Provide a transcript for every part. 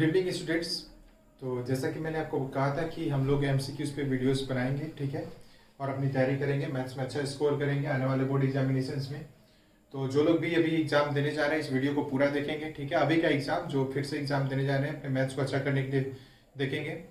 Good evening students. तो जैसा कि मैंने आपको कहा था कि हम लोग एमसीक्यूज पे वीडियोस बनाएंगे, ठीक है, और अपनी तैयारी करेंगे, मैथ्स में अच्छा स्कोर करेंगे आने वाले बोर्ड एग्जामिनेशंस में। तो जो लोग भी अभी एग्जाम देने जा रहे हैं इस वीडियो को पूरा देखेंगे, ठीक है। अभी का एग्जाम जो फिर से एग्जाम देने जा रहे हैं अपने मैथ्स को अच्छा करने के लिए देखेंगे।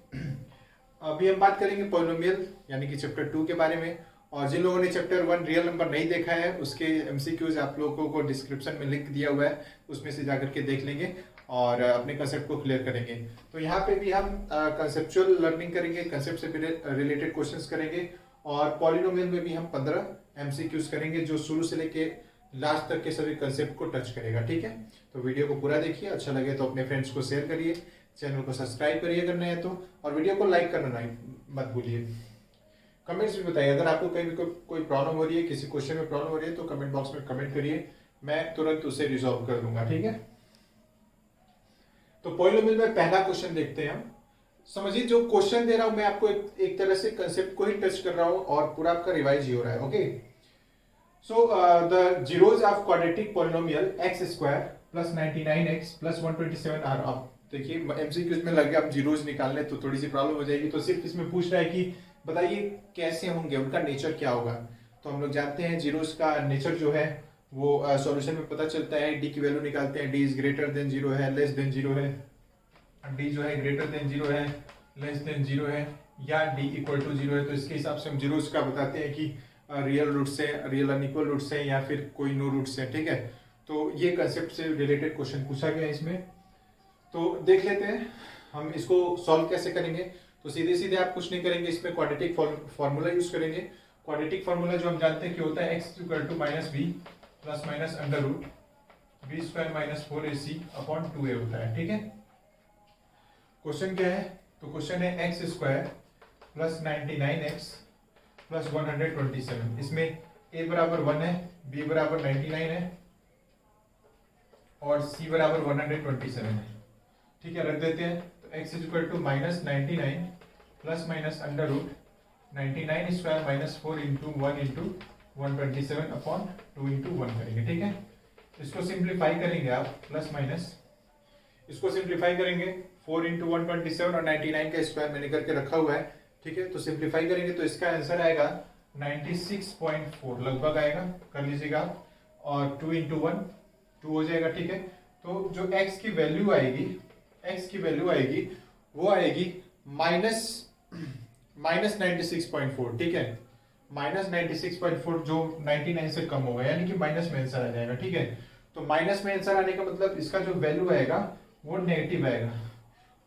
अभी हम बात करेंगे पॉलिनोमियल यानी कि चैप्टर 2 के बारे में। और जिन लोगों ने चैप्टर 1 रियल नंबर नहीं देखा है उसके एमसीक्यूज आप लोगों को डिस्क्रिप्शन में लिंक दिया हुआ है, उसमें से जाकर के देख लेंगे और अपने कंसेप्ट को क्लियर करेंगे। तो यहाँ पे भी हम कंसेप्चुअल लर्निंग करेंगे, कंसेप्ट से रिलेटेड क्वेश्चंस करेंगे और पॉलिनोमियल में भी हम 15 एमसीक्यूज करेंगे जो शुरू से लेके लास्ट तक के सभी कंसेप्ट को टच करेगा, ठीक है। तो वीडियो को पूरा देखिए, अच्छा लगे तो अपने फ्रेंड्स को शेयर करिए, चैनल को सब्सक्राइब करिए अगर नए हैं तो, और वीडियो को लाइक करना नहीं मत भूलिए। कमेंट्स भी बताइए अगर आपको कहीं भी कोई प्रॉब्लम हो रही है, किसी क्वेश्चन में प्रॉब्लम हो रही है तो कमेंट बॉक्स में कमेंट करिए, मैं तुरंत उसे रिजॉल्व कर दूंगा, ठीक है। तो पॉलिनोमियल में पहला क्वेश्चन देखते हैं हम। समझिए जो क्वेश्चन दे रहा हूं मैं आपको एक तरह से कंसेप्ट को ही टच कर रहा हूं और पूरा आपका रिवाइज ही हो रहा है, okay. So the zeros of quadratic polynomial x square plus 99x plus 127 are. अब देखिए एमसीक्यूज में लगे आप जीरोज निकालने तो थोड़ी सी प्रॉब्लम हो जाएगी, तो सिर्फ इसमें पूछ रहा है कि बताइए कैसे होंगे, उनका नेचर क्या होगा। तो हम लोग जानते हैं जीरोज का नेचर जो है वो सॉल्यूशन में पता चलता है। डी की वैल्यू निकालते हैं, D is greater than zero है, लेस देन जीरो है, डी जो है ग्रेटर देन जीरो है, लेस देन जीरो है, या डी इक्वल टू जीरो है। तो इसके हिसाब से हम जीरोज का बताते हैं कि रियल रूट्स है, रियल अनइक्वल रूट्स है, या फिर कोई नो रूट्स है, ठीक है। तो ये कंसेप्ट से रिलेटेड क्वेश्चन पूछा गया है इसमें। तो देख लेते हैं हम इसको सॉल्व कैसे करेंगे। तो सीधे सीधे आप कुछ नहीं करेंगे, इसमें क्वाड्रेटिक फॉर्मूला यूज करेंगे। क्वाड्रेटिक फॉर्मूला जो हम जानते हैं कि होता है x equal to minus B plus minus under root B square minus 4ac upon 2a होता है, ठीक है। क्वेश्चन क्या है, तो क्वेश्चन है x square plus 99x plus 127। इसमें a बराबर 1 है, b बराबर 99 है और c बराबर 127 है, ठीक है। रख देते हैं तो x is equal to minus 99 plus minus under root 99 square minus 4 into 1 into 127 upon 2 into 1 करेंगे, ठीक है। इसको सिंप्लीफाई करेंगे आप, प्लस माइनस इसको सिंप्लीफाई करेंगे 4 इंटू 127 और 99 का स्क्वायर मैंने करके रखा हुआ है, ठीक है। तो सिंप्लीफाई करेंगे तो इसका आंसर आएगा 96.4 लगभग आएगा, कर लीजिएगा आप, और 2 इंटू 1 2 हो जाएगा, ठीक है। तो जो x की वैल्यू आएगी वो आएगी माइनस 96.4, ठीक है। माइनस 96.4 जो 99 से कम होगा, यानी कि माइनस में आंसर आ जाएगा, ठीक है। तो माइनस में आंसर आने का मतलब इसका जो वैल्यू आएगा वो नेगेटिव आएगा,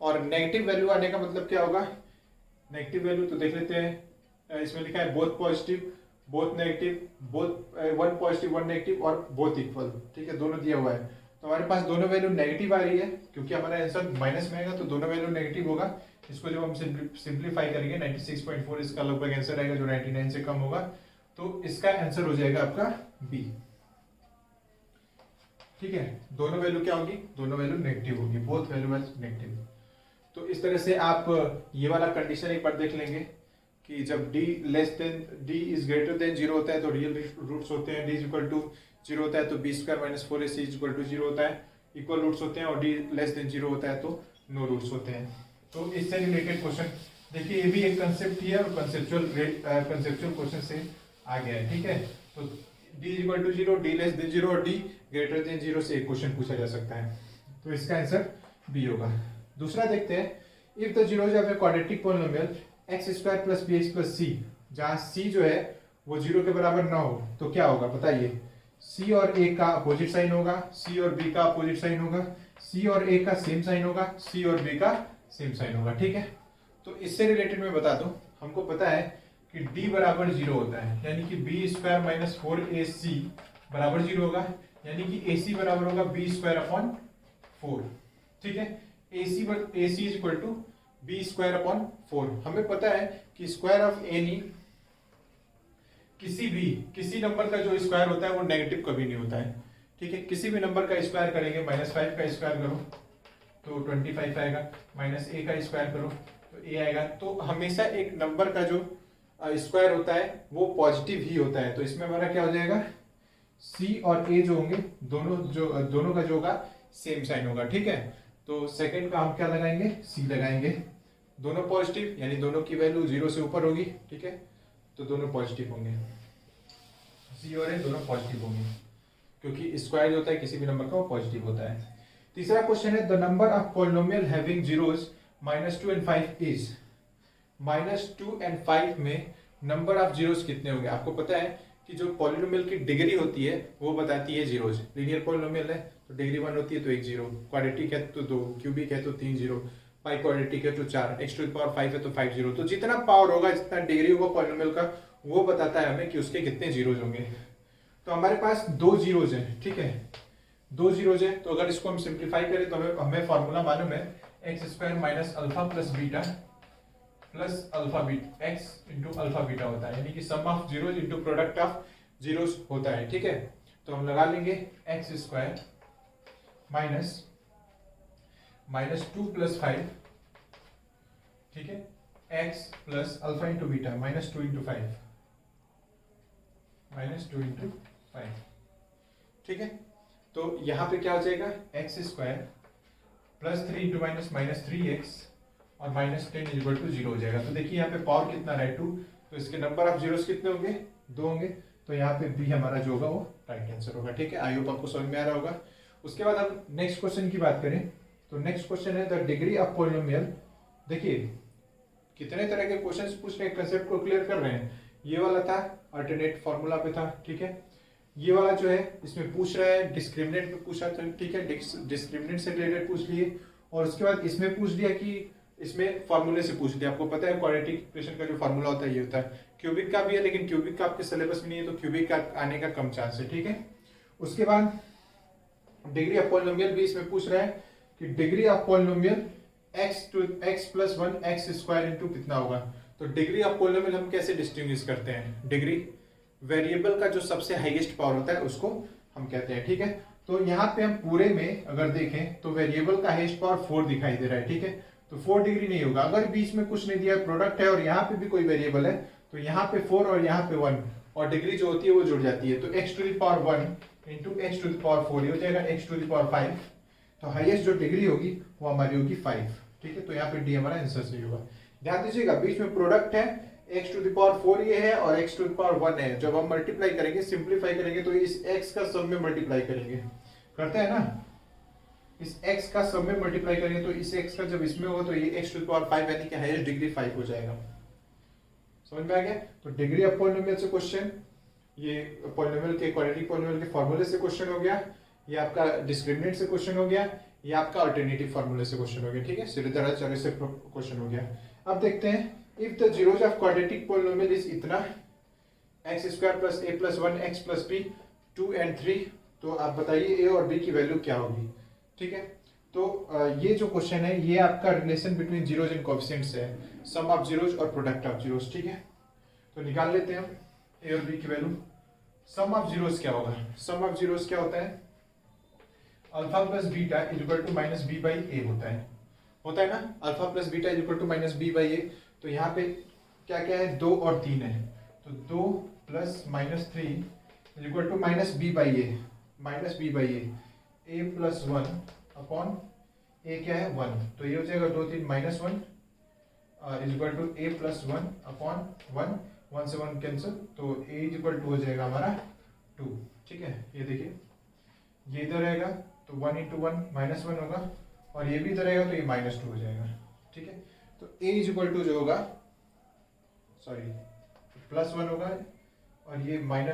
और नेगेटिव वैल्यू आने का मतलब क्या होगा। नेगेटिव वैल्यू तो देख लेते हैं, इसमें लिखा है both positive both negative, both one positive one negative और बोथ इक्वल, ठीक है, दोनों दिया हुआ है। तो हमारे पास दोनों वैल्यू नेगेटिव आ रही है क्योंकि हमारा आंसर माइनस में आएगा, तो दोनों वैल्यू नेगेटिव होगा। इसको जब हम सिंप्लीफाई करेंगे 96.4 इसका लगभग आंसर आएगा जो 99 से कम होगा, तो इसका आंसर हो जाएगा आपका बी, ठीक है। दोनों वैल्यू क्या होगी, दोनों वैल्यू नेगेटिव होगी, बोथ वैल्यू आर नेगेटिव। तो इस तरह से आप ये वाला कंडीशन एक बार देख लेंगे कि जब d less than d is greater than zero होता है तो रियल रूट्स होते हैं, d is equal to zero होता है तो B square minus 4ac is equal to zero होता है, इक्वल रूट्स होते हैं, और d लेस देन जीरो होता है तो नो रूट्स होते हैं। तो इससे रिलेटेड क्वेश्चन देखिए, ये भी एक कंसेप्ट ही है और कंसेप्चुअल क्वेश्चन से आ गया है, ठीक है। तो d is equal to zero, d less than zero और d ग्रेटर देन जीरो से एक क्वेश्चन पूछा जा सकता है, तो इसका आंसर बी होगा। दूसरा देखते हैं, if the zeros of a quadratic polynomial X square plus B X plus C, जहां c जो है वो जीरो के बराबर ना हो तो क्या होगा बताइए। c और a का अपोजिट साइन होगा, c और b का अपोजिट साइन होगा, c और a का सेम साइन होगा, c और b का सेम साइन होगा, ठीक है। तो इससे रिलेटेड मैं बता दूं, हमको पता है कि d बराबर जीरो होता है, यानी कि बी स्क्वायर माइनस 4ac बराबर जीरो होगा, यानी कि ac बराबर होगा बी स्क्वायर अपॉन 4, ठीक है। ac is equal to B square upon 4। हमें पता है कि स्क्वायर ऑफ एनी किसी नंबर का जो स्क्वायर होता है वो नेगेटिव कभी नहीं होता है, ठीक है। किसी भी नंबर का स्क्वायर करेंगे, -5 का स्क्वायर करो तो 25 आएगा, -a का स्क्वायर करो तो a आएगा। तो हमेशा एक नंबर का जो स्क्वायर होता है वो पॉजिटिव ही होता है। तो इसमें हमारा क्या हो जाएगा, c और a जो होंगे दोनों का जो होगा सेम साइन होगा, ठीक है। तो सेकंड का हम क्या लगाएंगे, सी लगाएंगे। दोनों पॉजिटिव यानी दोनों की वैल्यू 0 से ऊपर होगी, ठीक है, तो दोनों पॉजिटिव होंगे, सी और ए दोनों पॉजिटिव होंगे, क्योंकि स्क्वायर जो होता है किसी भी नंबर का वो पॉजिटिव होता है। तीसरा क्वेश्चन है the number of polynomial having zeros -2 and 5 is. -2 and 5 में नंबर ऑफ जीरोस कितने होंगे। आपको पता है कि जो पॉलिनोमियल की डिग्री होती है वो बताती है जीरोस। लीनियर पॉलिनोमियल है तो डिग्री 1 होती है तो 1 जीरो, क्वाड्रेटिक है तो 2, क्यूबिक है तो 3 जीरो, पाई क्वाड्रेटिक है तो 4, x⁵ है तो 5 जीरो। तो जितना पावर होगा, जितना डिग्री होगा पॉलिनोमियल का, वो बताता है हमें कि उसके कितने जीरोज होंगे। तो हमारे पास 2 जीरोज हैं, ठीक है, 2 जीरोज है। तो अगर इसको हम सिंप्लीफाई करें तो हमें फॉर्मूला मालूम है x² minus alpha plus beta plus alpha beta, x into alpha beta होता है, यानी कि sum of zeros into product of zeros होता है, ठीक है। तो हम लगा लेंगे x² माइनस 2 प्लस 5, ठीक है, x plus alpha into beta -2 into 5, ठीक है। तो यहाँ पे क्या हो जाएगा, x² plus 3 into minus 3x और -10 इक्वल टू 0 हो जाएगा। तो देखिए यहाँ पे पावर कितना रहा है 2, तो इसके नंबर ऑफ जीरोस कितने होंगे, 2 होंगे। तो यहाँ पे बी हमारा जो होगा वो राइट आंसर होगा, ठीक है। आई होप आपको समझ में आ रहा होगा। उसके बाद हम नेक्स्ट क्वेश्चन की बात करें तो नेक्स्ट क्वेश्चन है द डिग्री ऑफ पॉलिनोमियल। देखिए कितने तरह के क्वेश्चंस पूछ रहे हैं, कंसेप्ट को क्लियर कर रहे हैं। ये वाला था अल्टरनेट फॉर्मूला पे था, ठीक है। ये वाला जो है इसमें पूछ रहा है डिस्क्रिमिनेंट पे पूछा था, ठीक है, डिस्क्रिमिनेंट से रिलेटेड पूछ लिए। और उसके बाद इसमें पूछ दिया कि इसमें फार्मूले से पूछ लिया। आपको पता है क्वाड्रेटिक इक्वेशन का जो फार्मूला होता है ये होता है। क्यूबिक का भी है लेकिन क्यूबिक का आपके सिलेबस में नहीं है, तो क्यूबिक का आने का कम चांस है, ठीक है। उसके बाद डिग्री ऑफ पॉलिनोमियल भी इसमें पूछ रहा है कि degree of polynomial x plus 1 x² into कितना होगा। तो डिग्री ऑफ पॉलिनोमियल हम कैसे डिस्टिंग्विश करते हैं, डिग्री वेरिएबल का जो सबसे हाईएस्ट पावर होता है उसको हम कहते हैं, ठीक है। तो यहाँ पे हम पूरे में अगर देखें तो वेरिएबल का हाईएस्ट पावर 4 दिखाई दे रहा है, ठीक है। तो 4 डिग्री नहीं होगा। अगर बीच में कुछ नहीं दिया है, प्रोडक्ट है और यहाँ पे भी कोई वेरिएबल है, तो यहाँ पे 4 और यहाँ पे 1 और डिग्री जो होती है वो जुड़ जाती है। तो x⁴ इंटू x⁴ ये हो जाएगा x⁵। तो हाईएस्ट जो डिग्री होगी वो हमारी होगी 5, ठीक है। तो यहाँ पे डी हमारा आंसर सही होगा। ध्यान दीजिएगा बीच में प्रोडक्ट है, x⁴ ये है और x⁴ है। जब हम मल्टीप्लाई करेंगे, सिंप्लीफाई करेंगे तो इस x का सब में मल्टीप्लाई करेंगे, करते हैं ना, इस x का सब में मल्टीप्लाई करेंगे तो इस x का जब इसमें होगा तो ये x⁵ यानी कि हाईएस्ट डिग्री 5 हो जाएगा। समझ में आ गया। तो डिग्री ऑफ पॉलिनोमियल से क्वेश्चन, ये पॉलिनोमियल के क्वाड्रेटिक पॉलिनोमियल के फॉर्मूले से क्वेश्चन हो गया, ये आपका डिस्क्रिमिनेंट से क्वेश्चन हो गया, ये आपका अल्टरनेटिव फॉर्मूले से क्वेश्चन हो गया, ठीक है। सीधे तरह से क्वेश्चन हो गया। अब देखते हैं if the zeros of quadratic polynomial is इतना x² plus a plus 1 x plus b 2 and 3, तो आप बताइए a और b की वैल्यू क्या होगी, ठीक है। तो ये जो क्वेश्चन है ये आपका relation between zeros and coefficients है, सम ऑफ जीरोज और प्रोडक्ट ऑफ जीरोज, ठीक है। तो निकाल लेते हैं हम a और b की वैल्यू। सम ऑफ जीरोज क्या होगा, सम ऑफ जीरोज क्या होता है, alpha plus beta equal to minus B by A होता है ना। Alpha plus beta equal to minus B by A. तो यहाँ पे क्या क्या है, 2 और 3 है, तो 2 plus -3 equal to minus B by A plus 1 upon A क्या है 1। तो ये हो जाएगा 2 3 -1 equal to A plus 1 upon 1 से 1 कैंसिल, तो ए इक्वल टू हो जाएगा हमारा 2, ठीक है। ये देखिए ये इधर रहेगा तो 1 इंटू 1 -1 होगा और ये भी इधर रहेगा तो ये -2 हो जाएगा, ठीक है। तो a इक्वल टू जो होगा, सॉरी +1 होगा और ये -1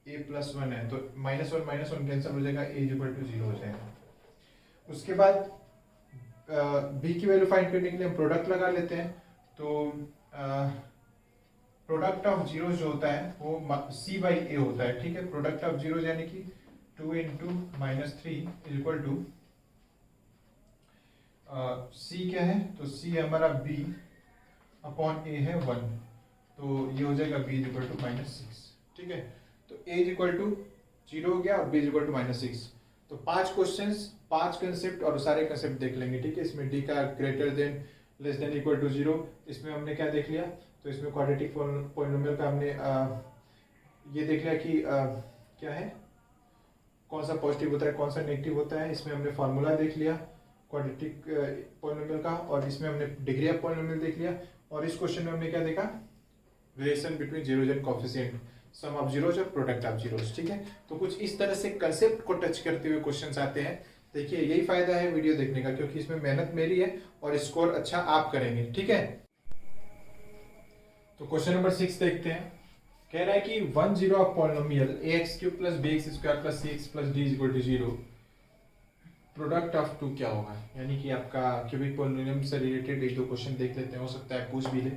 a प्लस 1 है तो -1 कैंसिल हो जाएगा, a इक्वल टू 0 हो जाएगा। उसके बाद b की वैल्यू फाइंड करने के लिए हम प्रोडक्ट लगा लेते हैं। तो प्रोडक्ट ऑफ जीरो जो होता है वो c बाई a होता है, ठीक है। प्रोडक्ट ऑफ जीरो यानी कि 2 इंटू -3 इक्वल टू c क्या है, तो c हमारा b अपॉन a है 1, तो ये हो जाएगा b इक्वल टू -6, ठीक है। तो a इक्वल टू 0 हो गया और b इक्वल टू -6। तो 5 क्वेश्चंस 5 कंसेप्ट और सारे कंसेप्ट देख लेंगे, ठीक है। इसमें d का greater than less than equal to 0, इसमें हमने क्या देख लिया, तो इसमें क्वाड्रेटिक पॉलिनोमियल का हमने ये देख लिया कि क्या है, कौन सा पॉजिटिव होता है कौन सा नेगेटिव होता है। इसमें हमने फार्मूला देख लिया क्वाड्रेटिक पॉलिनोमियल का, और इसमें हमने डिग्री ऑफ पॉलिनोमियल देख लिया, और इस क्वेश्चन में हमने क्या देखा, relation between zeros and coefficient, sum of zeros और प्रोडक्ट ऑफ जीरोज। ठीक है, तो कुछ इस तरह से कंसेप्ट को टच करते हुए क्वेश्चंस आते हैं। देखिए यही फायदा है वीडियो देखने का, क्योंकि इसमें मेहनत मेरी है और स्कोर अच्छा आप करेंगे। ठीक है, तो क्वेश्चन नंबर 6 देखते हैं। कह रहा है कि 1 0 of polynomial ax³ + bx² + cx + d = 0, product of two क्या होगा। यानी कि आपका क्यूबिक पॉलिनोमियल से रिलेटेड एक दो क्वेश्चन देख लेते हैं, हो सकता है पूछ भी ले।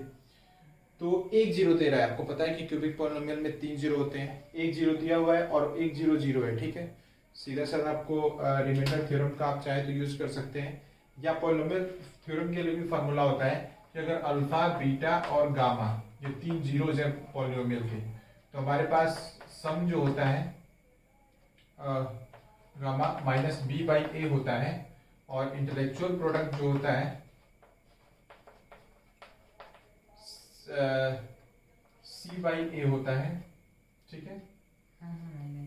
तो 1 0 दे रहा है, आपको पता है कि क्यूबिक पॉलिनोमियल में 3 0 होते हैं, 1 0 दिया हुआ है और 1 0 0 है। ठीक है, सीधा साधा आपको रिमाइंडर थ्योरम का आप चाहे तो यूज कर सकते हैं, या पॉलिनोमियल थ्योरम के लिए भी फार्मूला होता है कि अगर अल्फा बीटा और गामा ये 3 जीरोज हैं पॉलिनोमियल के, तो हमारे पास सम जो होता है गामा -b/a होता है, और इंटेलेक्चुअल प्रोडक्ट जो होता है c/a होता है। ठीक है,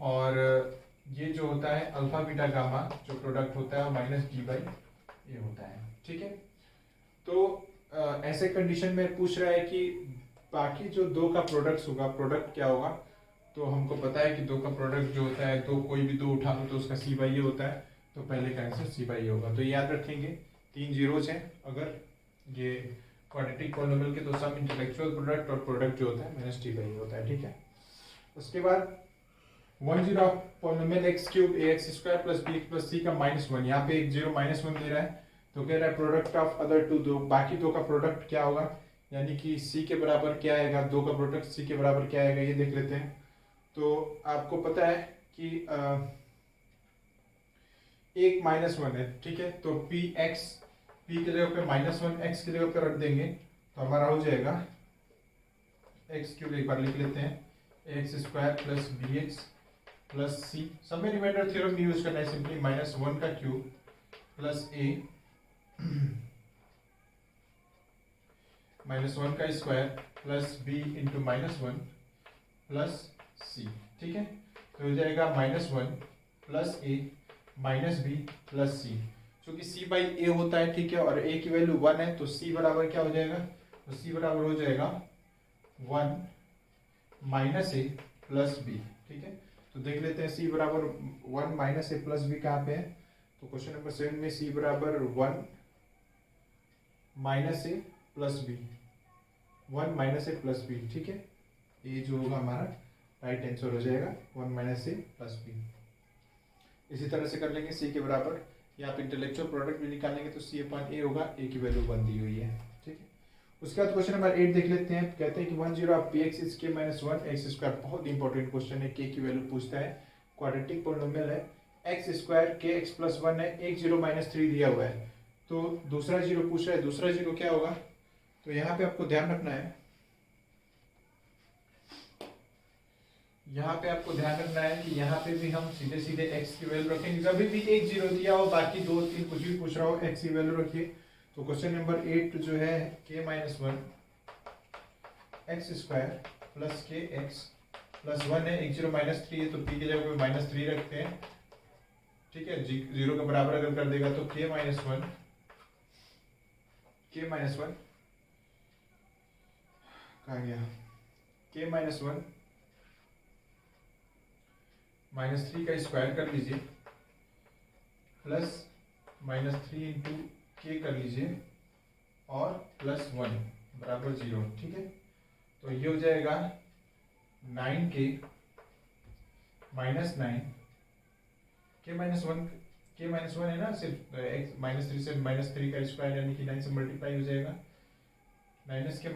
और ये जो होता है अल्फा बीटा गामा जो प्रोडक्ट होता है -d/a होता है। ठीक है, तो ऐसे कंडीशन में पूछ रहा है कि बाकी जो दो का प्रोडक्ट होगा, प्रोडक्ट क्या होगा। तो हमको पता है कि दो का प्रोडक्ट जो होता है, तो कोई भी दो उठा लो तो उसका c/a होता है, तो पहले का आंसर c/a होगा। तो याद रखेंगे 3 जीरोज हैं अगर ये क्वाड्रेटिक पॉलिनोमियल के, तो सम इंटेलेक्चुअल प्रोडक्ट और प्रोडक्ट जो होता है -d/a होता है। ठीक है, उसके बाद 1 0 of polynomial x³ ax² + bx + c का -1, यहाँ पे 1 0 -1 दे रहा है, तो कह रहा है प्रोडक्ट ऑफ अदर टू, दो बाकी दो का प्रोडक्ट क्या होगा, यानी कि c के बराबर क्या आएगा, दो का प्रोडक्ट c के बराबर क्या आएगा, ये देख लेते हैं। तो आपको पता है कि 1 -1 है। ठीक है, तो px, p की जगह पे -1 x की जगह पे रख देंगे, तो हमारा हो जाएगा x³ एक बार लिख लेते हैं, ax² + bx + c। सब में रिमाइंडर थ्योरम भी यूज करना है, सिंपली -1 का क्यूब + a -1 का स्क्वायर + b × -1 + c। ठीक है, तो हो जाएगा -1 + a -b + c, क्योंकि c/a होता है। ठीक है, और a की वैल्यू 1 है, तो c बराबर क्या हो जाएगा, तो c बराबर हो जाएगा 1 - a + b। ठीक है, तो देख लेते हैं c बराबर 1 - a + b कहाँ पे है। तो क्वेश्चन नंबर 7 में c बराबर 1 - a + b, 1 - a + b। ठीक है, ये जो होगा हमारा राइट आंसर हो जाएगा 1 - a + b। इसी तरह से कर लेंगे c के बराबर, या आप इंटेलेक्चुअल प्रोडक्ट भी निकालेंगे तो c/a होगा, a की वैल्यू 1 दी हुई है। ठीक है, उसके बाद क्वेश्चन नंबर 8 देख लेते हैं। कहते हैं कि 1 0 of px is k - 1 x², बहुत इंपॉर्टेंट क्वेश्चन है, k की वैल्यू पूछता है, क्वाड्रेटिक पॉलिनोमियल है, x² kx + 1 है, 1 0 -3 दिया हुआ है, तो दूसरा जीरो पूछ रहा है, दूसरा जीरो क्या होगा। तो यहाँ पे आपको ध्यान रखना है, यहाँ पे आपको ध्यान रखना है कि यहाँ पे भी हम सीधे सीधे x की वैल्यू रखेंगे। जब भी 1 0 दिया हो, बाकी 2 3 कुछ भी पूछ रहा हो, x की वैल्यू रखिए। तो क्वेश्चन नंबर 8 जो है k - 1 x² + kx + 1 है, 1 0 -3 है, तो p की जगह पे -3 रखते हैं। ठीक है, 0 के बराबर अगर कर देगा तो k - 1 कहाँ गया, k - 1 -3 का स्क्वायर कर लीजिए, प्लस -3 × k कर लीजिए, और +1 बराबर 0। ठीक है, तो ये हो जाएगा 9k - 9, k - 1 है ना, सिर्फ -3 से -3 का स्क्वायर, यानी कि 9 से मल्टीप्लाई हो जाएगा, -k -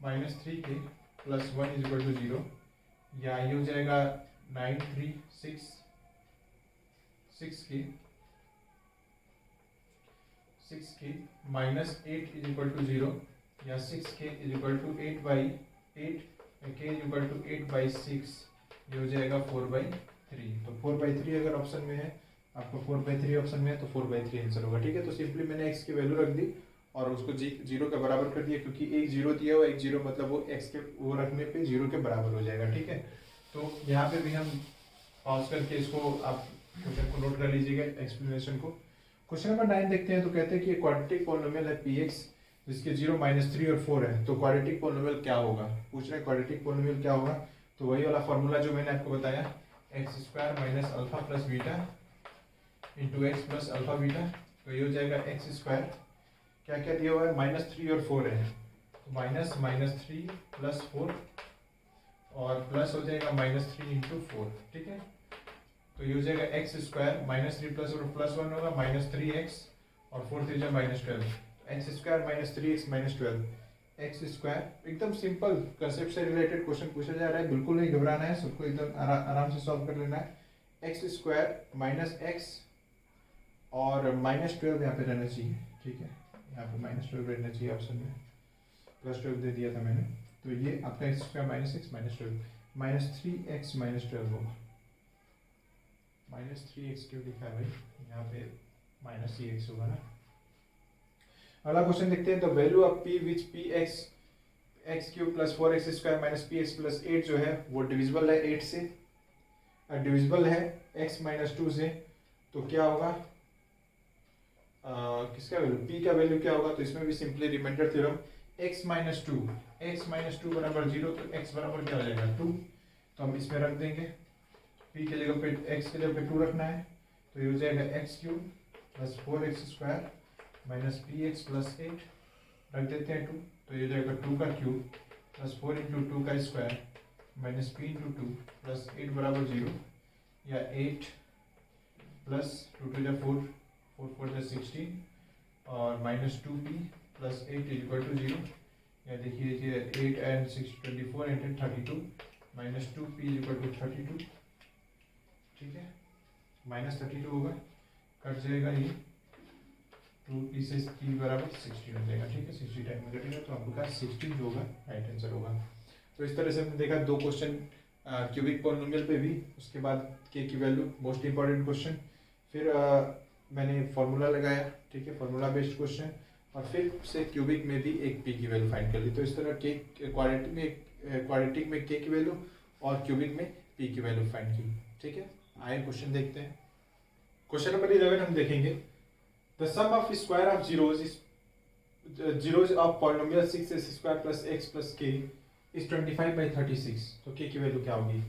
9 -3k + 1 = 0, या ये हो जाएगा 9 3 6 6k -8 = 0, या 6k = 8/8, k = 8/6, ये हो जाएगा 4/3। तो 4/3 अगर ऑप्शन में है, आपको 4/3 ऑप्शन में है, तो 4/3 आंसर होगा। ठीक है, तो सिंपली मैंने x की वैल्यू रख दी और उसको 0 के बराबर कर दिया, क्योंकि 1 0 दिया हुआ, 1 0 मतलब वो x के वो रखने पे 0 के बराबर हो जाएगा। ठीक है, तो यहाँ पे भी हम पॉज करके इसको आप क्वेश्चन को नोट कर लीजिएगा, एक्सप्लेनेशन को। क्वेश्चन नंबर 9 देखते हैं। तो कहते हैं कि क्वाड्रेटिक पॉलिनोमियल है px जिसके 0, -3 और 4 है, तो क्वाड्रेटिक पॉलिनोमियल क्या होगा, पूछ रहे हैं क्वाड्रेटिक पॉलिनोमियल क्या होगा। तो वही वाला फॉर्मूला जो मैंने आपको बताया, x² minus alpha plus beta into x plus alpha beta. तो ये हो जाएगा x², क्या क्या दिया हुआ है, -3 और 4 है, तो -3 प्लस 4 और प्लस हो जाएगा -3 इंटू 4, ठीक है। तो ये हो जाएगा x², -3 प्लस और प्लस 1 होगा -3x और 4 3 -12, x² -3x -12, x²। एकदम सिंपल कंसेप्ट से रिलेटेड क्वेश्चन पूछा जा रहा है, बिल्कुल नहीं घबराना है, सबको एकदम आराम से सॉल्व कर लेना है। x² माइनस x और -12 यहाँ पे रहना चाहिए, ठीक है, यहाँ पे -12 रहना चाहिए ऑप्शन में, +12 दे दिया था मैंने। तो ये आपका x² -x -12 -3x -12 होगा। -3x क्यों लिखा है भाई, यहाँ पे -3x होगा ना। अगला क्वेश्चन देखते हैं। तो value of p which x³ + 4x² - px + 8 जो है वो डिविजिबल है 8 से, डिविजिबल है x - 2 से, तो क्या होगा, किसका वैल्यू, p का वैल्यू क्या होगा। तो इसमें भी सिंपली रिमाइंडर थ्योरम, x - 2 बराबर 0, तो x बराबर क्या हो जाएगा 2, तो हम इसमें रख देंगे, p के जगह पे x के जगह पे 2 रखना है, तो ये हो जाएगा x³ + 4x² - px + 8 रख देते हैं 2, तो ये हो जाएगा 2 का क्यूब प्लस 4 इंटू 2 का square minus p into 2 plus 8 बराबर 0, या 8 प्लस 2 2 4 4 4 16 और -2p + 8 = 0, या देखिए 8 and 6 24 and 32 -2p = 32, ठीक है, -32 होगा, कट जाएगा ये 2p से p बराबर 16 हो जाएगा, ठीक है, 60 टाइम में कटेगा, तो आपका 16 जो होगा राइट आंसर होगा। तो इस तरह से हमने देखा 2 क्वेश्चन क्यूबिक पॉलिनोमियल पे भी, उसके बाद k की वैल्यू मोस्ट इंपॉर्टेंट क्वेश्चन, फिर मैंने फार्मूला लगाया, ठीक है, फार्मूला बेस्ड क्वेश्चन, और फिर से क्यूबिक में भी एक p की वैल्यू फाइंड कर ली। तो इस तरह के क्वाड्रेटिक में k की वैल्यू और क्यूबिक में p की वैल्यू फाइंड की, ठीक है। आए क्वेश्चन देखते हैं। क्वेश्चन नंबर 11 हम देखेंगे। The sum of square of zeros of polynomial 6x² + x + k is 25/36, तो k की वैल्यू क्या होगी।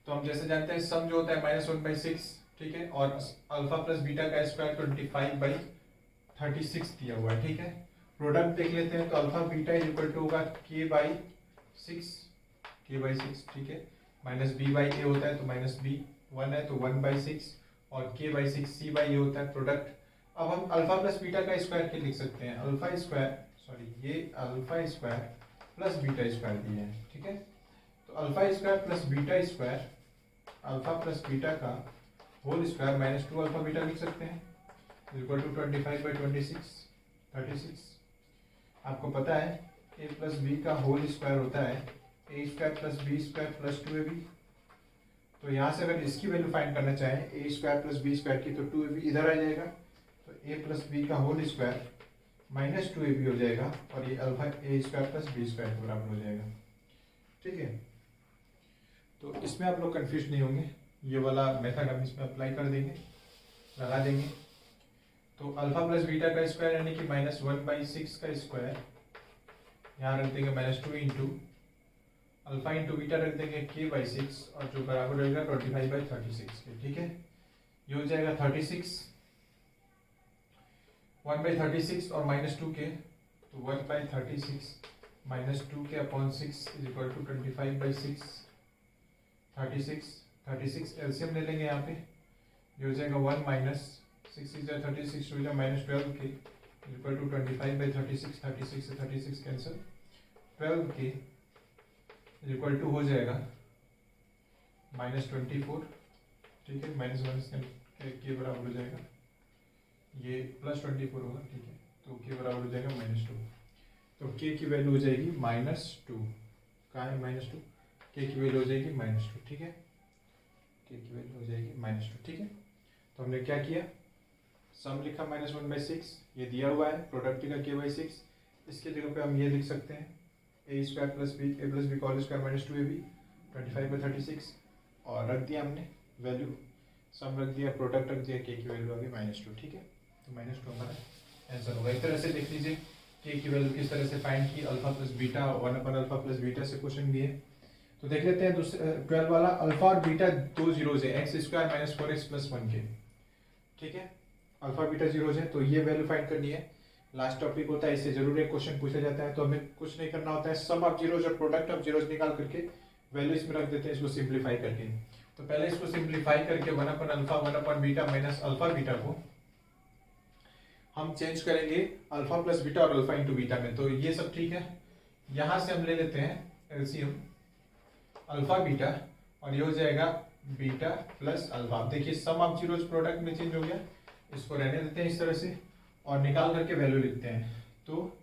तो हम जैसे जानते हैं सम जो होता है -1/6, ठीक है, और अल्फा प्लस बीटा का स्क्वायर 25/36 दिया हुआ है, ठीक है। प्रोडक्ट देख लेते हैं। तो अल्फा बीटा = होगा k/6, ठीक है, -b/a होता है, तो -b 1 है, तो 1/6 और k/6 c/a होता है प्रोडक्ट। अब हम अल्फा प्लस बीटा का स्क्वायर क्या लिख सकते हैं, alpha square plus beta square दिया है, ठीक है। तो alpha square plus beta square, alpha plus beta का होल स्क्वायर -2 अल्फा बीटा लिख सकते हैं, = 25/26 36। आपको पता है a प्लस बी का होल स्क्वायर होता है a² + b² + 2ab। तो यहाँ से अगर इसकी वैल्यू फाइंड करना चाहें a² + b² की, तो 2ab इधर आ जाएगा, तो a + b का होल स्क्वायर -2ab हो जाएगा, और ये अल्फा a² + b² के बराबर हो जाएगा, ठीक है। तो इसमें आप लोग कंफ्यूज नहीं होंगे, ये वाला मेथड हम इसमें अप्लाई कर देंगे, लगा देंगे। तो अल्फा प्लस बीटा का स्क्वायर यानी कि -1/6 का स्क्वायर, यहाँ रख देंगे -2 इंटू अल्फा इंटू बीटा रख देंगे k/6, और जो बराबर रहेगा 25/36 के, ठीक है। ये हो जाएगा 36, 1/36 और -2k, तो 1/36 -2k/6 = 25/6, 36 एलसीएम ले लेंगे यहाँ पे, ये हो जाएगा 1 - 6 × 36 हो जाएगा -12k = 25/36, 36 से 36 कैंसिल, 12k = हो जाएगा -24, ठीक है, -1 के बराबर हो जाएगा, ये +24 होगा, ठीक है, तो k बराबर हो जाएगा -2, तो k की वैल्यू हो जाएगी -2, कहाँ है -2, k की वैल्यू हो जाएगी -2, ठीक है, k की वैल्यू हो जाएगी -2, ठीक है। तो हमने क्या किया, सम लिखा -1/6, ये दिया हुआ है, प्रोडक्ट का k/6, इसके जगह पे हम ये लिख सकते हैं a² + b a + b² -2ab 25/36, और रख दिया हमने, वैल्यू सम रख दिया, प्रोडक्ट रख दिया, के की वैल्यू आ गई -2, ठीक है। तो -2 हमारा आंसर होगा। इस तरह से देख लीजिए के की वैल्यू किस तरह से फाइंड की, अल्फा प्लस बीटा, 1/अल्फा प्लस बीटा से क्वेश्चन भी है। तो देख लेते हैं दूसरे 12 वाला, अल्फा और बीटा दो जीरोज है, x² - 4x + 1 के, ठीक है। अल्फा बीटा जीरोज है तो ये वैल्यू फाइंड करनी है। लास्ट टॉपिक होता है, इससे जरूर एक क्वेश्चन पूछा जाता है, तो हमें कुछ नहीं करना होता है, सम ऑफ जीरोज और प्रोडक्ट ऑफ जीरोज निकाल करके वैल्यू इसमें रख देते हैं, इसको सिंप्लीफाई करके। तो पहले इसको सिंप्लीफाई करके 1/अल्फा 1/बीटा माइनस अल्फा बीटा को हम चेंज करेंगे अल्फा प्लस बीटा और अल्फा इंटू बीटा में। तो ये सब ठीक है, यहां से हम ले लेते हैं एलसीएम अल्फा बीटा और ये हो जाएगा बीटा प्लस अल्फा। देखिए सम ऑफ जीरोज प्रोडक्ट में चेंज हो गया, इसको रहने देते हैं इस तरह से और निकाल करके वैल्यू लिखते हैं। तो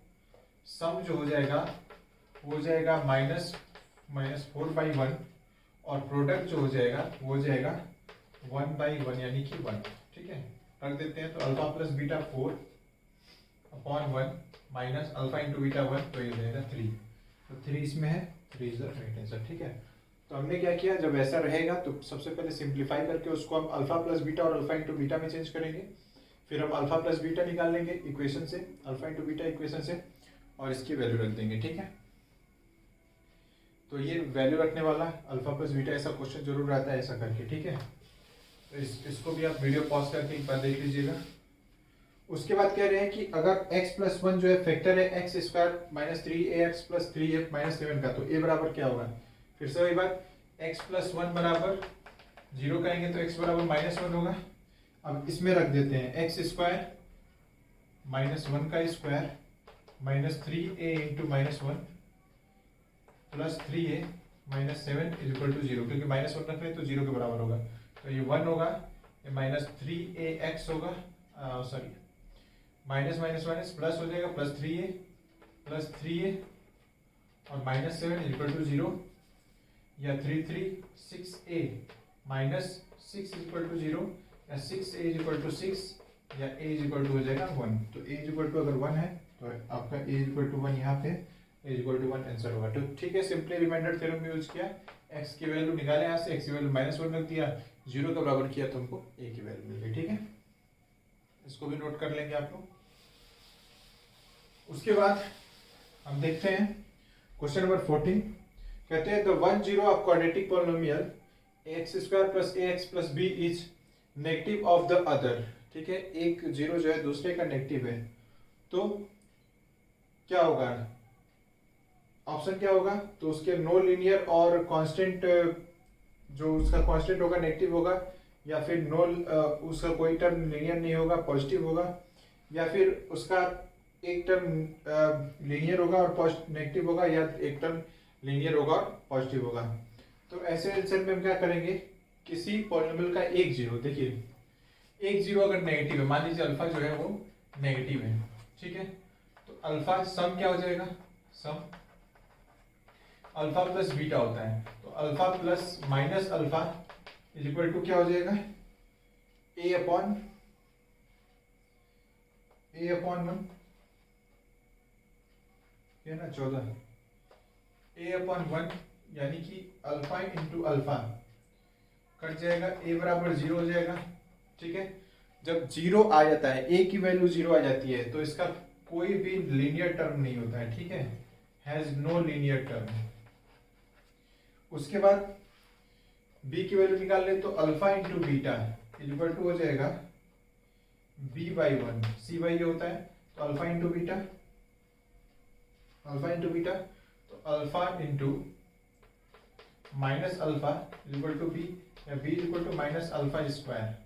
सम जो हो जाएगा वो हो जाएगा -4/1 और प्रोडक्ट जो हो जाएगा वो हो जाएगा 1/1 यानी कि 1, ठीक है। रख देते हैं तो alpha plus beta 4/1 minus alpha into beta 1, तो ये हो जाएगा 3। तो 3 इसमें है, 3 इज द राइट आंसर, ठीक है। तो हमने क्या किया, जब ऐसा रहेगा तो सबसे पहले सिंप्लीफाई करके उसको हम अल्फा प्लस बीटा और अल्फा इंटू बीटा में चेंज करेंगे, फिर हम अल्फा प्लस बीटा निकाल लेंगे इक्वेशन से, अल्फा इंटू बीटा इक्वेशन से, और इसकी वैल्यू रख देंगे, ठीक है। तो ये वैल्यू रखने वाला अल्फा प्लस बीटा ऐसा क्वेश्चन जरूर आता है ऐसा करके, ठीक है। तो इसको भी आप वीडियो पॉज करके एक बार देख लीजिएगा। उसके बाद कह रहे हैं कि अगर x + 1 जो है फैक्टर है x² - 3ax + 3f - 7 का, तो a बराबर क्या होगा। फिर से वही बात, x + 1 बराबर 0 करेंगे तो x बराबर -1 होगा। अब इसमें रख देते हैं x² - 1 का स्क्वायर -3a × -1 + 3a - 7 = 0, क्योंकि -1 रख रहे तो 0 के बराबर होगा, तो ये 1 होगा, ये -3ax होगा, सॉरी माइनस प्लस हो जाएगा, +3a और -7 = 0, या 6a -6 = 0, या 6a = 6, या a = हो जाएगा 1। तो a = अगर 1 है तो आपका a = 1 यहाँ पे a = 1 आंसर होगा। तो ठीक है, सिंपली रिमाइंडर थ्योरम यूज किया, x की वैल्यू निकाले यहाँ से, x की वैल्यू -1 रख दिया, 0 के बराबर किया तो हमको a की वैल्यू मिल गई, ठीक है। इसको भी नोट कर लेंगे आप लोग। उसके बाद हम देखते हैं क्वेश्चन नंबर 14, कहते हैं the 1 0 of quadratic polynomial x² + ax + b is negative of the other, ठीक है। एक 0 जो है दूसरे का नेगेटिव है, तो क्या होगा, ऑप्शन क्या होगा, तो उसके नो लीनियर और कांस्टेंट, जो उसका कांस्टेंट होगा नेगेटिव होगा, या फिर नो उसका कोई टर्म लीनियर नहीं होगा पॉजिटिव होगा, या फिर उसका एक टर्म लीनियर होगा और नेगेटिव होगा, या एक टर्म लीनियर होगा और पॉजिटिव होगा। तो ऐसे आंसर में हम क्या करेंगे, किसी पॉलिनोमियल का एक 0, देखिए एक 0 अगर नेगेटिव है, मान लीजिए अल्फा जो है वो नेगेटिव है, ठीक है। तो अल्फा सम क्या हो जाएगा, सम अल्फा प्लस बीटा होता है, तो alpha plus minus alpha equal to क्या हो जाएगा, a/1 ना 14 a/1, यानी कि अल्फा इंटू अल्फा कट जाएगा, a बराबर 0 हो जाएगा, ठीक है। जब 0 आ जाता है, a की वैल्यू 0 आ जाती है, तो इसका कोई भी लीनियर टर्म नहीं होता है, ठीक है, हैज नो लीनियर टर्म। उसके बाद b की वैल्यू निकाल ले तो alpha into beta equal to हो जाएगा b/1, c/a होता है, तो अल्फा इंटू बीटा, तो alpha into minus alpha equal to b, या b equal to -alpha square,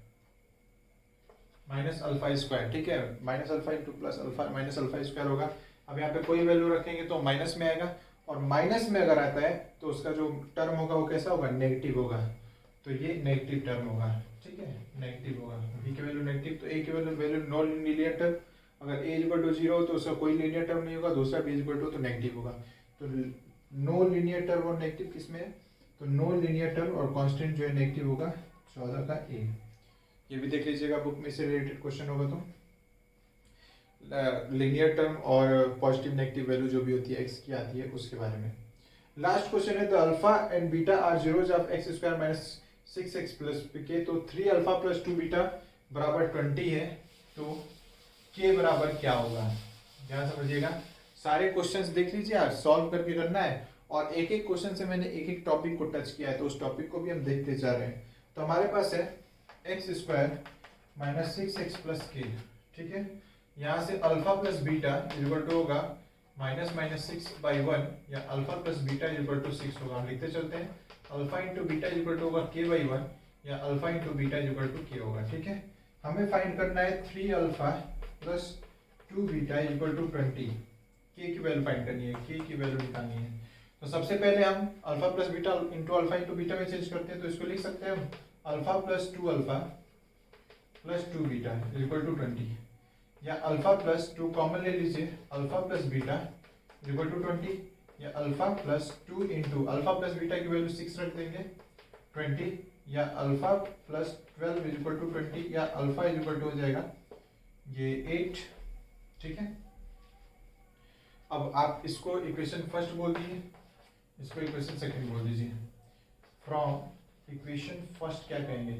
ठीक है। -Alpha into plus alpha -alpha square होगा। अब यहाँ पे कोई वैल्यू रखेंगे तो माइनस में आएगा, और माइनस में अगर आता है तो उसका जो टर्म होगा वो कैसा होगा, नेगेटिव होगा, तो ये नेगेटिव टर्म होगा, ठीक है, नेगेटिव होगा। b की वैल्यू नेगेटिव, तो a की वैल्यू नॉन लीनियर टर्म, अगर a = 0 हो तो उसका कोई लीनियर टर्म नहीं होगा, दूसरा b = तो नेगेटिव होगा। तो नो लीनियर टर्म और नेगेटिव किसमें है, तो नो लीनियर टर्म और कांस्टेंट जो है नेगेटिव होगा 14 का a। ये भी देख लीजिएगा, बुक में से रिलेटेड क्वेश्चन होगा तो लीनियर टर्म और पॉजिटिव नेगेटिव वैल्यू जो भी होती है x की आती है उसके बारे में। लास्ट क्वेश्चन है the alpha and beta are zeros of x² - 6x plus k, तो 3 अल्फा प्लस 2 बीटा बराबर 20 है। तो k बराबर क्या होगा, ध्यान समझिएगा। सारे क्वेश्चंस देख लीजिए, आज सॉल्व करके करना है, और एक एक क्वेश्चन से मैंने एक एक टॉपिक को टच किया है, तो उस टॉपिक को भी हम देखते जा रहे हैं। तो हमारे पास है x square minus 6x plus के, ठीक है। यहाँ से alpha plus beta equal to होगा माइनस माइनस 6/1, या alpha plus beta equal to 6 होगा। हम लिखते चलते हैं, alpha into beta equal to होगा k/1, या alpha into beta equal to k होगा, ठीक है। हमें फाइंड करना है 3 alpha plus 2 beta equal to 20, k की वैल्यू फाइंड करनी है, k की वैल्यू निकालनी है। तो सबसे पहले हम alpha plus beta into alpha into beta में चेंज करते हैं, तो इसको लिख सकते हैं हम alpha plus 2 alpha plus 2 beta equal to 20, या अल्फा प्लस 2 कॉमन ले लीजिए, alpha plus beta equal to 20, या alpha plus 2 into alpha plus beta की वैल्यू 6 रख देंगे 20, या अल्फा प्लस 12 इक्वल टू 20, या अल्फा इक्वल टू हो जाएगा ये 8, ठीक है। अब आप इसको इक्वेशन फर्स्ट बोल दीजिए, इसको इक्वेशन सेकंड बोल दीजिए। फ्रॉम इक्वेशन फर्स्ट क्या कहेंगे,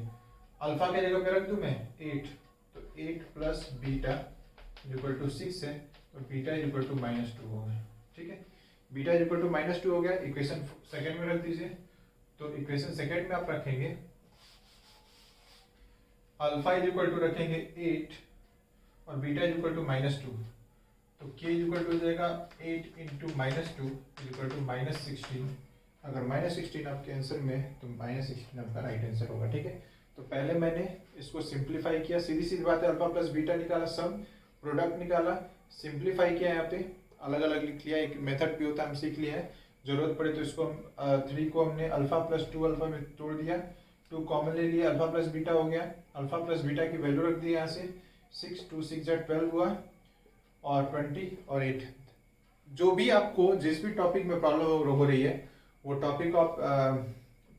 अल्फा के जगह पे रख दूं मैं 8, तो 8 प्लस बीटा इक्वल टू 6 है, तो बीटा इक्वल टू -2 होगा, ठीक है। बीटा इक्वल टू -2 हो गया, इक्वेशन सेकंड में रख दीजिए। तो इक्वेशन सेकंड में आप रखेंगे अल्फा इक्वल टू रखेंगे 8 और बीटा इक्वल टू -2, तो k इक्वल टू हो जाएगा 8 इंटू -2 इक्वल टू -16। अगर -16 आपके आंसर में, तो -16 आपका राइट आंसर होगा, ठीक है। तो पहले मैंने इसको सिंप्लीफाई किया, सीधी सीधी बात है, अल्फा प्लस बीटा निकाला, सम प्रोडक्ट निकाला, सिंप्लीफाई किया, यहाँ पे अलग अलग लिख लिया, एक मेथड भी होता है हम सीख लिया है, जरूरत पड़े तो इसको हम 3 को हमने अल्फा प्लस 2 अल्फा में तोड़ दिया, 2 कॉमन ले लिया, अल्फा प्लस बीटा हो गया, अल्फा प्लस बीटा की वैल्यू रख दी यहाँ से 6, 2 6 12 हुआ, और 20 और 8। जो भी आपको जिस भी टॉपिक में प्रॉब्लम हो रही है, वो टॉपिक आप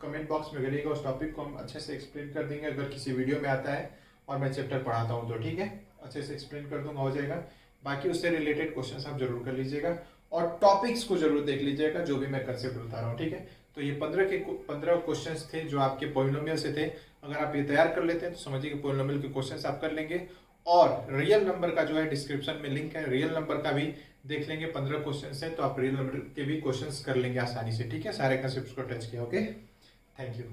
कमेंट बॉक्स में करिएगा, उस टॉपिक को हम अच्छे से एक्सप्लेन कर देंगे। अगर किसी वीडियो में आता है और मैं चैप्टर पढ़ाता हूँ तो ठीक है, अच्छे से एक्सप्लेन कर दूंगा, हो जाएगा। बाकी उससे रिलेटेड क्वेश्चंस आप जरूर कर लीजिएगा, और टॉपिक्स को जरूर देख लीजिएगा, जो भी मैं कंसेप्ट बता रहा हूँ, ठीक है। तो ये 15 क्वेश्चंस थे जो आपके पॉलिनोमियल से थे। अगर आप ये तैयार कर लेते हैं तो समझिए कि पॉलिनोमियल के क्वेश्चंस आप कर लेंगे, और रियल नंबर का जो है डिस्क्रिप्शन में लिंक है, रियल नंबर का भी देख लेंगे। 15 क्वेश्चन है, तो आप रियल नंबर के भी क्वेश्चंस कर लेंगे आसानी से, ठीक है। सारे कंसेप्ट को टच किया, ओके, थैंक यू।